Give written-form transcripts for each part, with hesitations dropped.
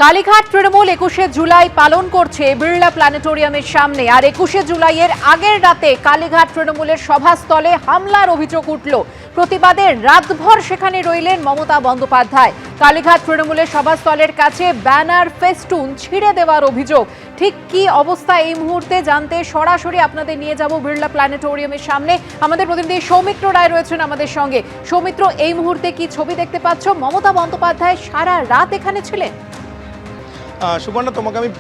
কালীঘাট তৃণমূল ২১শে জুলাই পালন করছে বিড়লা প্ল্যানেটোরিয়ামের সামনে। আর ২১শে জুলাইয়ের আগের রাতে কালীঘাট তৃণমূলের সভাস্থলে হামলার অভিযোগ উঠল। প্রতিবাদে রাতভর সেখানে রইলেন মমতা বন্দ্যোপাধ্যায়। কালীঘাট তৃণমূলের সভাস্থলের কাছে ব্যানার ফেস্টুন ছিঁড়ে দেওয়ার অভিযোগ। ঠিক কি অবস্থা এই মুহূর্তে জানতে সরাসরি আপনাদের নিয়ে যাব বিড়লা প্ল্যানেটোরিয়ামের সামনে। আমাদের প্রতিনিধি সৌমিত্র রায় রয়েছেন আমাদের সঙ্গে। সৌমিত্র, এই মুহূর্তে কি ছবি দেখতে পাচ্ছ? মমতা বন্দ্যোপাধ্যায় সারা রাত এখানে ছিলেন। সুবর্ণা, তোমাকে আমি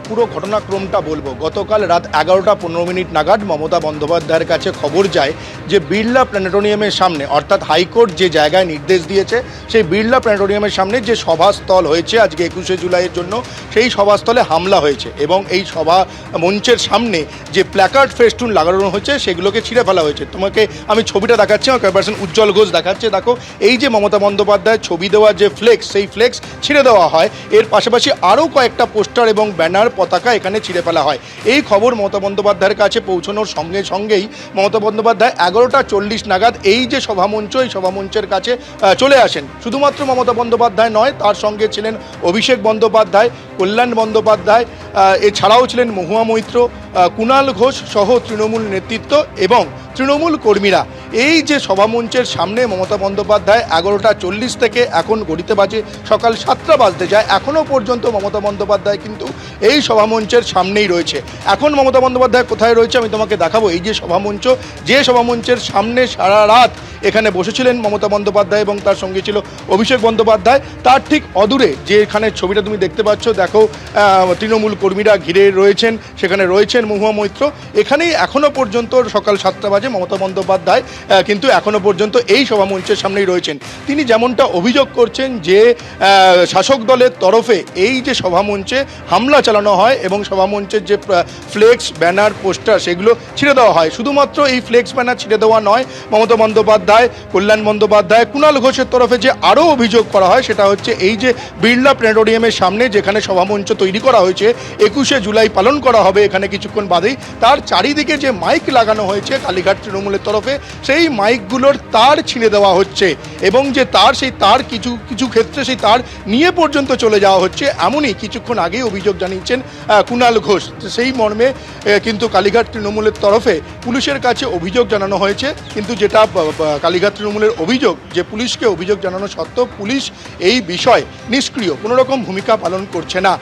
পুরো ঘটনাক্রমটা বলবো। গতকাল রাত 11:15 নাগাদ মমতা বন্দ্যোপাধ্যায়ের কাছে খবর যায় যে বিড়লা প্ল্যানেটোরিয়ামের সামনে, অর্থাৎ হাইকোর্ট যে জায়গায় নির্দেশ দিয়েছে সেই বিড়লা প্ল্যানেটোরিয়ামের সামনে যে সভাস্থল হয়েছে আজকে 21শে জুলাইয়ের জন্য, সেই সভাস্থলে হামলা হয়েছে এবং এই সভা মঞ্চের সামনে যে প্ল্যাকার্ড ফেস্টুন লাগানো হয়েছে সেগুলোকে ছিঁড়ে ফেলা হয়েছে। তোমাকে আমি ছবিটা দেখাচ্ছি, আমার ক্যামেরাপারসন উজ্জ্বল ঘোষ দেখাচ্ছে। দেখো, এই যে মমতা বন্দ্যোপাধ্যায়ের ছবি দেওয়া যে ফ্লেক্স, সেই ফ্লেক্স ছিঁড়ে দেওয়া হয়। এর পাশাপাশি আরও কয়েকটা পোস্টার এবং ব্যানার, পতাকা এখানে ছিঁড়ে ফেলা হয়। এই খবর মমতা বন্দ্যোপাধ্যায়ের কাছে পৌঁছানোর সঙ্গেই মমতা বন্দ্যোপাধ্যায় 11:40 নাগাদ এই যে সভামঞ্চ, এই সভামঞ্চের কাছে চলে আসেন। শুধুমাত্র মমতা বন্দ্যোপাধ্যায় নয়, তার সঙ্গে ছিলেন অভিষেক বন্দ্যোপাধ্যায়, কল্যাণ বন্দ্যোপাধ্যায়, এছাড়াও ছিলেন মহুয়া মৈত্র, কুণাল ঘোষ সহ তৃণমূল নেতৃত্ব এবং তৃণমূল কর্মীরা। এই যে সভামঞ্চের সামনে মমতা বন্দ্যোপাধ্যায় 11:40 থেকে এখন ঘড়িতে বাজে সকাল 7টা বাজতে যায়, এখনও পর্যন্ত মমতা বন্দ্যোপাধ্যায় কিন্তু এই সভামঞ্চের সামনেই রয়েছে। এখন মমতা বন্দ্যোপাধ্যায় কোথায় রয়েছে আমি তোমাকে দেখাবো। এই যে সভামঞ্চ, যে সভামঞ্চের সামনে সারা রাত এখানে বসেছিলেন মমতা বন্দ্যোপাধ্যায় এবং তার সঙ্গে ছিল অভিষেক বন্দ্যোপাধ্যায়, তার ঠিক অদূরে যে এখানে ছবিটা তুমি দেখতে পাচ্ছ, দেখো তৃণমূল কর্মীরা ঘিরে রয়েছেন, সেখানে রয়েছেন মহুয়া মৈত্র। এখানেই এখনও পর্যন্ত সকাল 7টা বাজে মমতা বন্দ্যোপাধ্যায় কিন্তু এখনও পর্যন্ত এই সভামঞ্চের সামনেই রয়েছেন। তিনি যেমনটা অভিযোগ করছেন যে শাসক দলের তরফে এই যে সভামঞ্চে হামলা চালানো হয় এবং সভামঞ্চের যে ফ্লেক্স, ব্যানার, পোস্টার সেগুলো ছিঁড়ে দেওয়া হয়। শুধুমাত্র এই ফ্লেক্স, ব্যানার ছিঁড়ে দেওয়া নয়, মমতা বন্দ্যোপাধ্যায়, কল্যাণ বন্দ্যোপাধ্যায়, কুণাল ঘোষের তরফে যে আরও অভিযোগ করা হয় সেটা হচ্ছে এই যে বিড়লা প্ল্যানেটোরিয়ামের সামনে যেখানে সভামঞ্চ তৈরি করা হয়েছে, 21শে জুলাই পালন করা হবে এখানে কিছুক্ষণ বাদেই, তার চারিদিকে যে মাইক লাগানো হয়েছে কালীঘাট তৃণমূলের তরফে, সেই মাইকগুলোর তার ছিঁড়ে দেওয়া হচ্ছে এবং যে তার, সেই তার কিছু ক্ষেত্রে সেই তার নিয়ে পর্যন্ত চলে যাওয়া হচ্ছে, এমনই কিছুক্ষণ আগেই অভিযোগ জানিয়েছেন কুণাল ঘোষ। সেই মর্মে কিন্তু কালীঘাট তৃণমূলের তরফে পুলিশের কাছে অভিযোগ জানানো হয়েছে। কিন্তু যেটা কালীঘাট তৃণমূলের অভিযোগ, যে পুলিশকে অভিযোগ জানানো সত্ত্বেও পুলিশ এই বিষয়ে নিষ্ক্রিয়, কোনো রকম ভূমিকা পালন করছে না।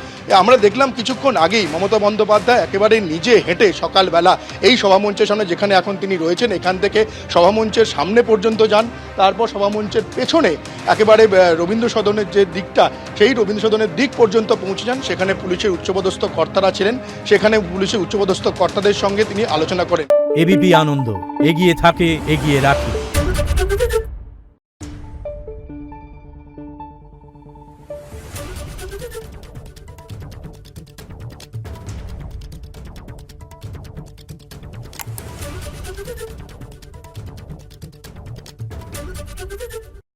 আমরা দেখলাম কিছুক্ষণ আগেই মমতা বন্দ্যোপাধ্যায় একেবারে নিজে হেঁটে সকালবেলা এই সভামঞ্চের সামনে যেখানে এখন তিনি রয়েছেন, এখান থেকে সভামঞ্চের সামনে পর্যন্ত যান, তারপর সভামঞ্চের পেছনে একেবারে রবীন্দ্র সদনের যে দিকটা, সেই রবীন্দ্র সদনের দিক পর্যন্ত পৌঁছে যান। সেখানে পুলিশের উচ্চপদস্থ কর্তারা ছিলেন, সেখানে পুলিশের উচ্চপদস্থ কর্তাদের সঙ্গে তিনি আলোচনা করেন। এবিপি আনন্দ, এগিয়ে থাকে, এগিয়ে রাখে।